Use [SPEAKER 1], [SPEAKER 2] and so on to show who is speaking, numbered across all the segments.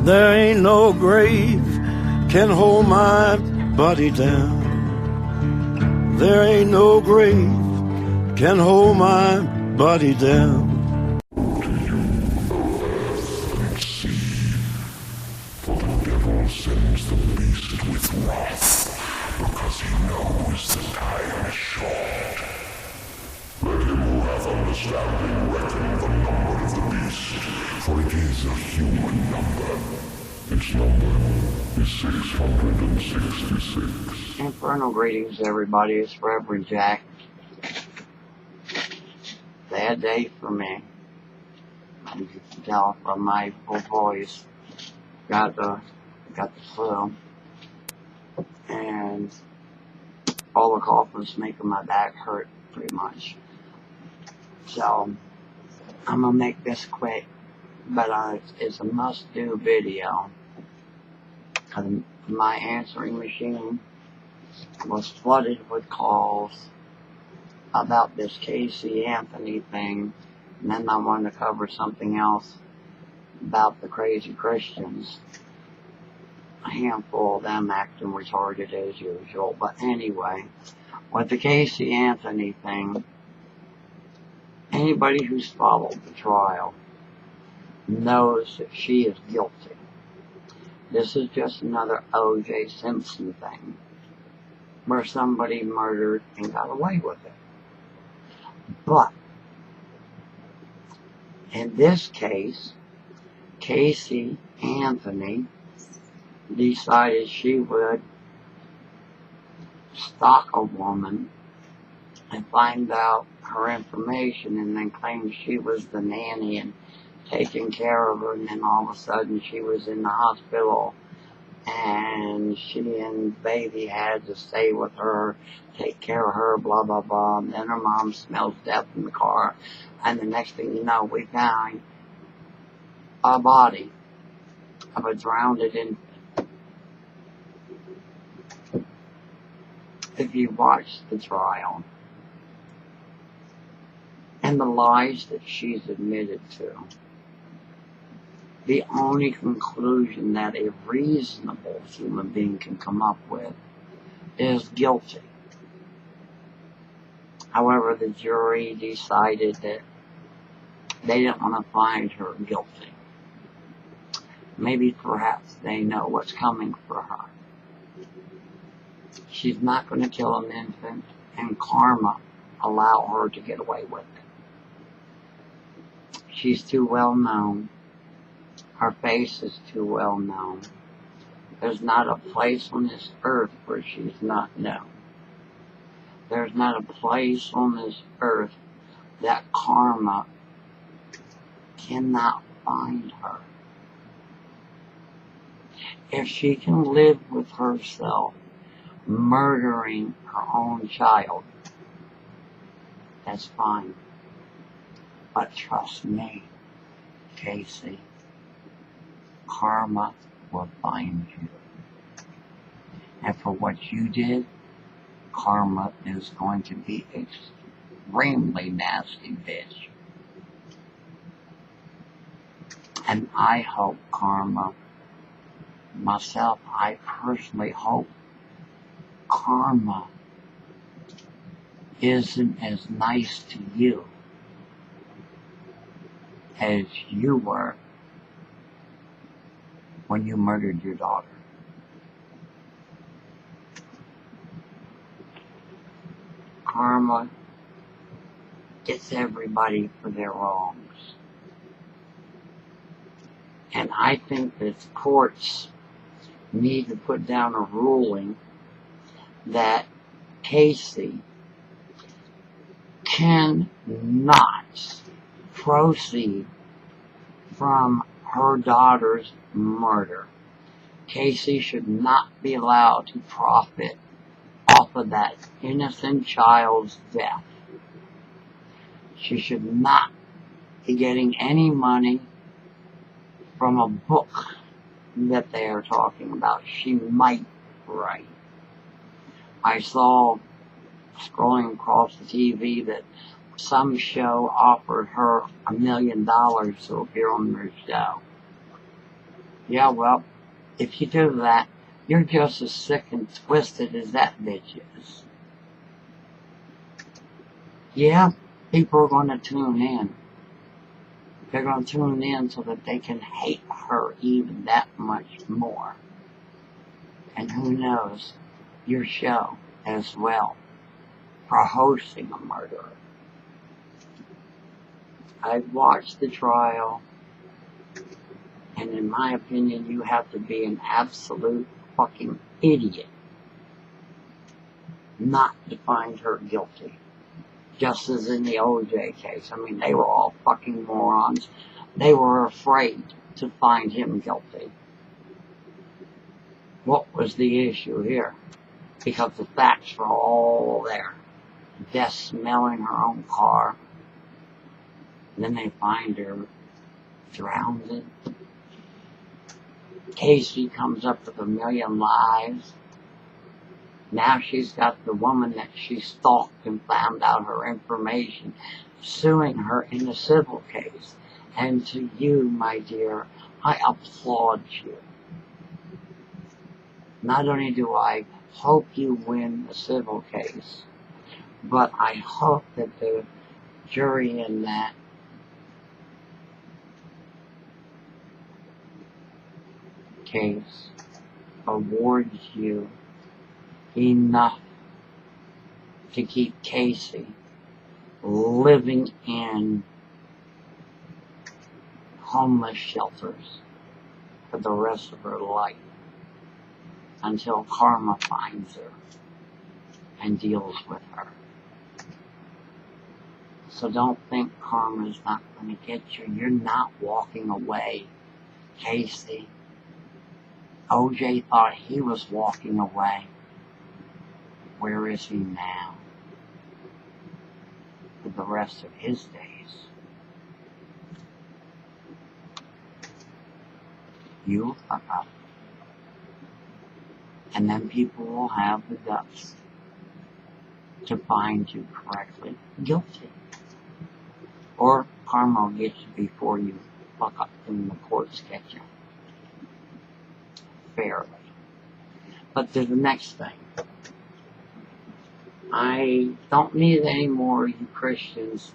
[SPEAKER 1] There ain't no grave can hold my body down. There ain't no grave can hold my body down.
[SPEAKER 2] For the devil sends the beast with wrath, because he knows the time is short. Let him who hath understanding reckon the number of the beast, for it is a human number. Its number is 666.
[SPEAKER 3] Infernal greetings, everybody. It's Reverend Jack. Bad day for me. As you can tell from my full voice, got the flu, and all the coughing's making my back hurt pretty much. So I'm gonna make this quick, but it's a must-do video. My answering machine was flooded with calls about this Casey Anthony thing, and then I wanted to cover something else about the crazy Christians. A handful of them acting retarded as usual. But anyway, with the Casey Anthony thing, anybody who's followed the trial knows that she is guilty. This is just another O.J. Simpson thing, where somebody murdered and got away with it. But in this case, Casey Anthony decided she would stalk a woman and find out her information and then claim she was the nanny and taking care of her, and then all of a sudden she was in the hospital and she and baby had to stay with her, take care of her, blah blah blah. And then her mom smells death in the car, and the next thing you know, we found a body of a drowned infant. If you watch the trial and the lies that she's admitted to, the only conclusion that a reasonable human being can come up with is guilty. However, the jury decided that they didn't want to find her guilty. Maybe perhaps they know what's coming for her. She's not going to kill an infant, and karma allow her to get away with it. She's too well known. Her face is too well known. There's not a place on this earth where she's not known. There's not a place on this earth that karma cannot find her. If she can live with herself murdering her own child, that's fine. But trust me, Casey, karma will find you. And for what you did, karma is going to be extremely nasty, bitch. And I hope karma, myself, I personally hope karma isn't as nice to you as you were when you murdered your daughter. Karma gets everybody for their wrongs. And I think that courts need to put down a ruling that Casey cannot proceed from her daughter's murder. Casey should not be allowed to profit off of that innocent child's death. She should not be getting any money from a book that they are talking about she might write. I saw, scrolling across the TV, that some show offered her $1 million to appear on their show. Yeah, well, if you do that, you're just as sick and twisted as that bitch is. Yeah, people are going to tune in. They're going to tune in so that they can hate her even that much more. And who knows, your show as well for hosting a murderer. I've watched the trial, and in my opinion, you have to be an absolute fucking idiot not to find her guilty. Just as in the OJ case. I mean, they were all fucking morons. They were afraid to find him guilty. What was the issue here? Because the facts were all there. Death smelling her own car. And then they find her drowned. Casey comes up with 1,000,000 lies. Now she's got the woman that she stalked and found out her information suing her in a civil case. And to you, my dear, I applaud you. Not only do I hope you win the civil case, but I hope that the jury in that case awards you enough to keep Casey living in homeless shelters for the rest of her life until karma finds her and deals with her. So don't think karma's not going to get you. You're not walking away, Casey. OJ thought he was walking away. Where is he now? For the rest of his days. You'll fuck up. And then people will have the guts to find you correctly guilty. Or karma will get you before you fuck up and the courts get you. Fairly. But to the next thing. I don't need any more of you Christians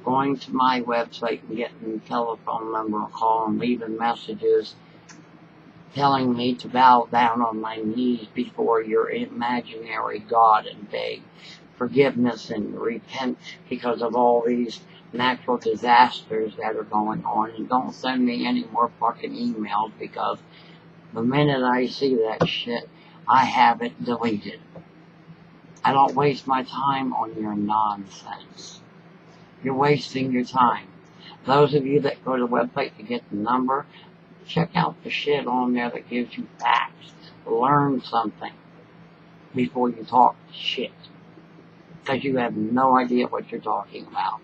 [SPEAKER 3] going to my website and getting a telephone number and calling, leaving messages telling me to bow down on my knees before your imaginary God and beg forgiveness and repent because of all these natural disasters that are going on. And don't send me any more fucking emails because the minute I see that shit, I have it deleted. I don't waste my time on your nonsense. You're wasting your time. Those of you that go to the website to get the number, check out the shit on there that gives you facts. Learn something before you talk shit. Because you have no idea what you're talking about.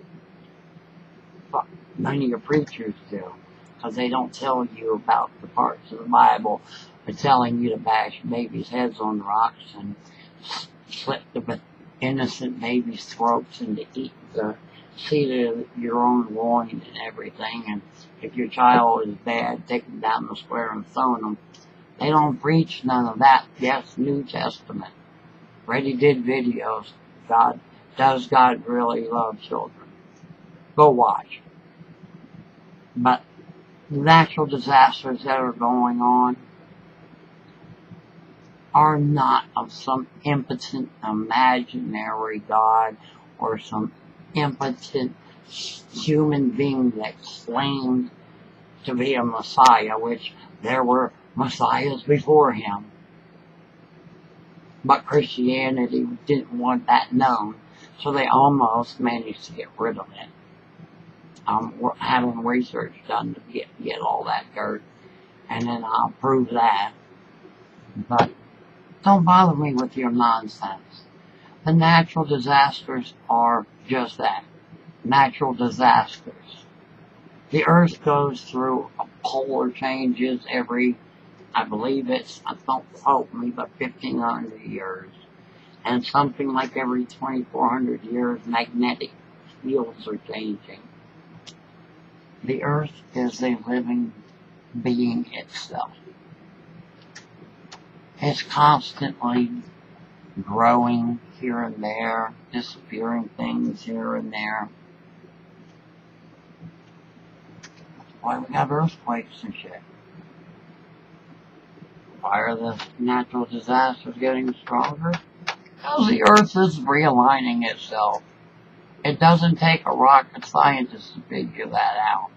[SPEAKER 3] But none of your preachers do. Because they don't tell you about the parts of the Bible. They're telling you to bash babies' heads on rocks and slit the innocent babies' throats and to eat the seed of your own loin and everything. And if your child is bad, take them down the square and stone them. They don't preach none of that. Yes, New Testament. Already did videos. Does God really love children? Go watch. But natural disasters that are going on are not of some impotent imaginary God or some impotent human being that claimed to be a Messiah, which there were Messiahs before him. But Christianity didn't want that known, so they almost managed to get rid of it. We're having research done to get all that dirt, and then I'll prove that. But don't bother me with your nonsense. The natural disasters are just that. Natural disasters. The earth goes through polar changes every, I believe it's, don't quote me, but 1,500 years. And something like every 2,400 years, magnetic fields are changing. The earth is a living being itself. It's constantly growing here and there, disappearing things here and there. That's why we have earthquakes and shit. Why are the natural disasters getting stronger? Because the earth is realigning itself. It doesn't take a rocket scientist to figure that out.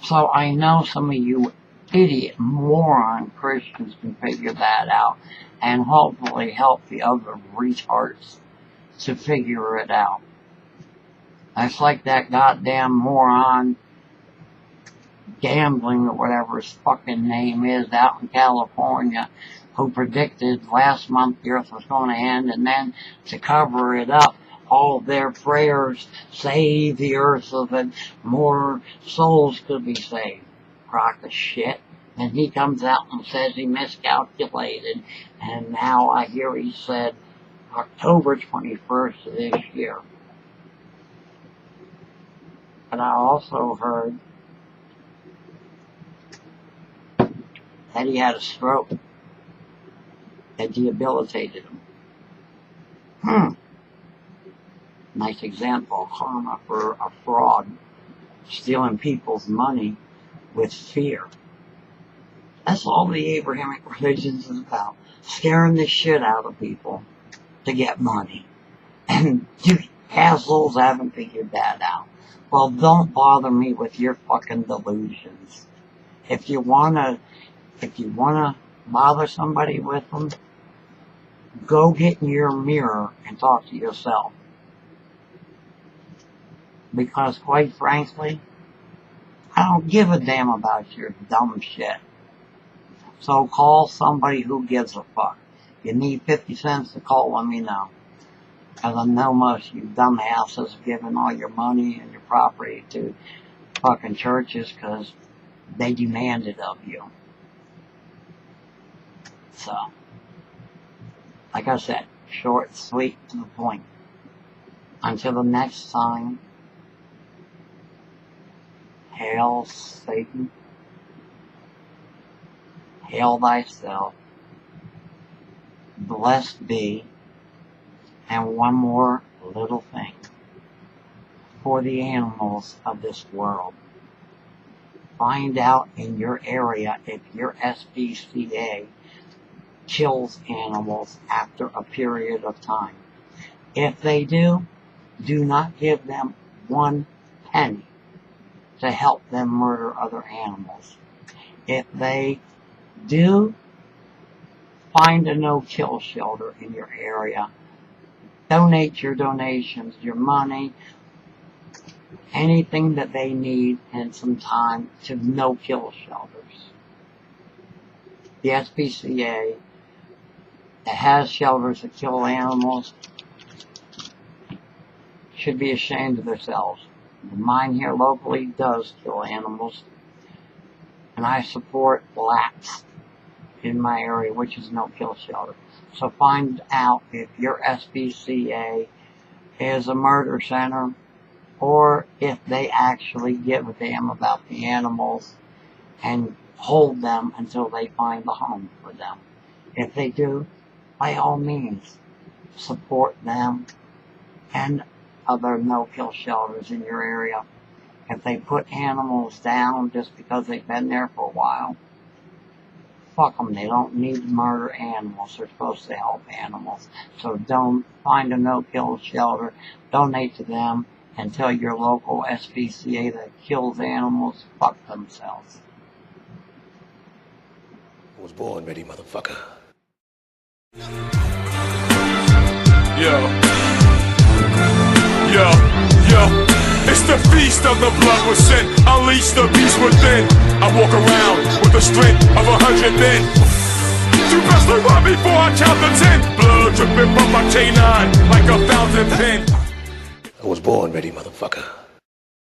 [SPEAKER 3] So I know some of you idiot, moron Christians can figure that out and hopefully help the other retards to figure it out. That's like that goddamn moron gambling or whatever his fucking name is out in California who predicted last month the earth was going to end, and then to cover it up, all their prayers save the earth so that more souls could be saved. Crock of shit. And he comes out and says he miscalculated, and now I hear he said October 21st of this year. But I also heard that he had a stroke that debilitated him. Nice example of karma for a fraud, stealing people's money with fear. That's all the Abrahamic religions is about. Scaring the shit out of people to get money. And you assholes haven't figured that out. Well, don't bother me with your fucking delusions. If you wanna bother somebody with them, go get in your mirror and talk to yourself. Because quite frankly, I don't give a damn about your dumb shit. So call somebody who gives a fuck. If you need 50 cents to call, let me know. Because I know most of you dumbasses have given all your money and your property to fucking churches because they demand it of you. So, like I said, short, sweet, to the point. Until the next time, hail Satan. Hail thyself, blessed be, and one more little thing for the animals of this world. Find out in your area if your SPCA kills animals after a period of time. If they do, do not give them 1 penny to help them murder other animals. If they do, find a no-kill shelter in your area. Donate your donations, your money, anything that they need and some time to no-kill shelters. The SPCA that has shelters that kill animals should be ashamed of themselves. Mine here locally does kill animals. And I support blacks in my area, which is no kill shelter. So find out if your SPCA is a murder center or if they actually give a damn about the animals and hold them until they find a home for them. If they do, by all means, support them and other no-kill shelters in your area. If they put animals down just because they've been there for a while, fuck them. They don't need to murder animals. They're supposed to help animals. So don't find a no-kill shelter, donate to them, and tell your local SPCA that kills animals, fuck themselves.
[SPEAKER 4] I was born ready, motherfucker.
[SPEAKER 2] Yo. It's the feast of the blood was sent. Unleash the beast within. I walk around with the strength of 100 men. You best to run before I count to 10. Blood dripping from my canine like a fountain pen.
[SPEAKER 4] I was born ready, motherfucker.